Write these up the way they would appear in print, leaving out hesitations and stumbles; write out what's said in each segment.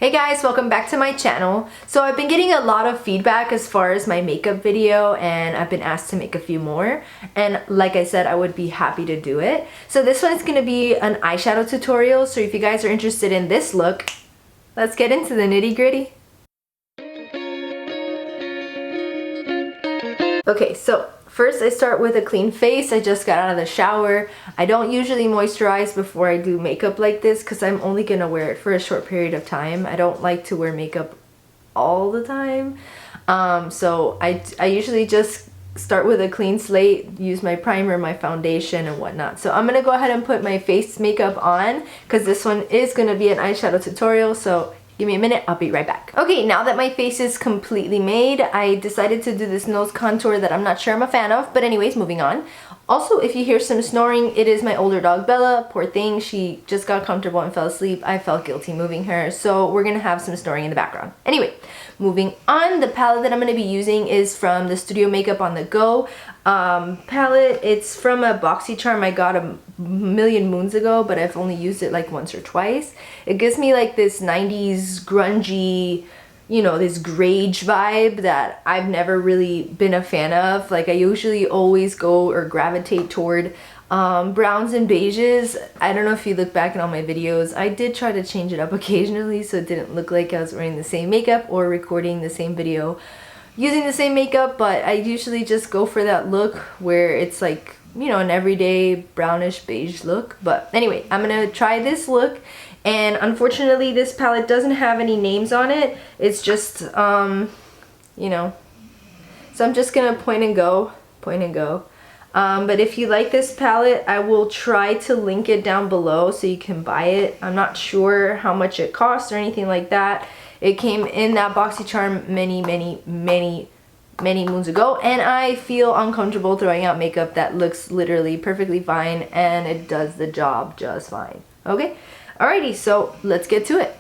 Hey guys, welcome back to my channel. So I've been getting a lot of feedback as far as my makeup video, and I've been asked to make a few more, and like I said, I would be happy to do it. So this one is going to be an eyeshadow tutorial, so if you guys are interested in this look, let's get into the nitty-gritty. Okay, so first I start with a clean face. I just got out of the shower. I don't usually moisturize before I do makeup like this because I'm only gonna wear it for a short period of time. I don't like to wear makeup all the time. So I usually just start with a clean slate, use my primer, my foundation, and whatnot. So I'm gonna go ahead and put my face makeup on because this one is gonna be an eyeshadow tutorial. So give me a minute, I'll be right back. Okay, now that my face is completely made, I decided to do this nose contour that I'm not sure I'm a fan of, but anyways, moving on. Also, if you hear some snoring, it is my older dog, Bella. Poor thing, she just got comfortable and fell asleep. I felt guilty moving her, so we're gonna have some snoring in the background. Anyway, moving on, the palette that I'm gonna be using is from the StudioMakeup On The Go palette. It's from a BoxyCharm I got a million moons ago, but I've only used it like once or twice. It gives me like this 90's grungy, you know, this grage vibe that I've never really been a fan of. Like I usually always go or gravitate toward browns and beiges. I don't know if you look back at all my videos, I did try to change it up occasionally so it didn't look like I was wearing the same makeup or recording the same video using the same makeup, but I usually just go for that look where it's like, you know, an everyday brownish beige look. But anyway, I'm gonna try this look, and unfortunately this palette doesn't have any names on it. It's just you know, so I'm just gonna point and go. But if you like this palette, I will try to link it down below so you can buy it. I'm not sure how much it costs or anything like that. It came in that BoxyCharm many moons ago, and I feel uncomfortable throwing out makeup that looks literally perfectly fine, and it does the job just fine. Okay? Alrighty, so let's get to it.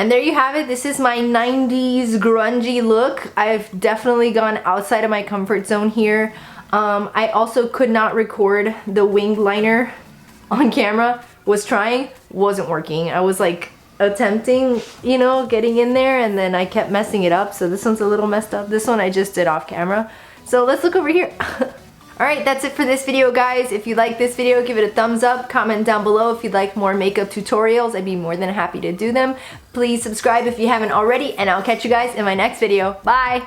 And there you have it. This is my 90s grungy look. I've definitely gone outside of my comfort zone here. I also could not record the winged liner on camera. Was trying, wasn't working. I was like attempting, you know, getting in there, and then I kept messing it up. So this one's a little messed up. This one I just did off camera. So let's look over here. Alright, that's it for this video, guys. If you like this video, give it a thumbs up. Comment down below if you'd like more makeup tutorials. I'd be more than happy to do them. Please subscribe if you haven't already, and I'll catch you guys in my next video. Bye!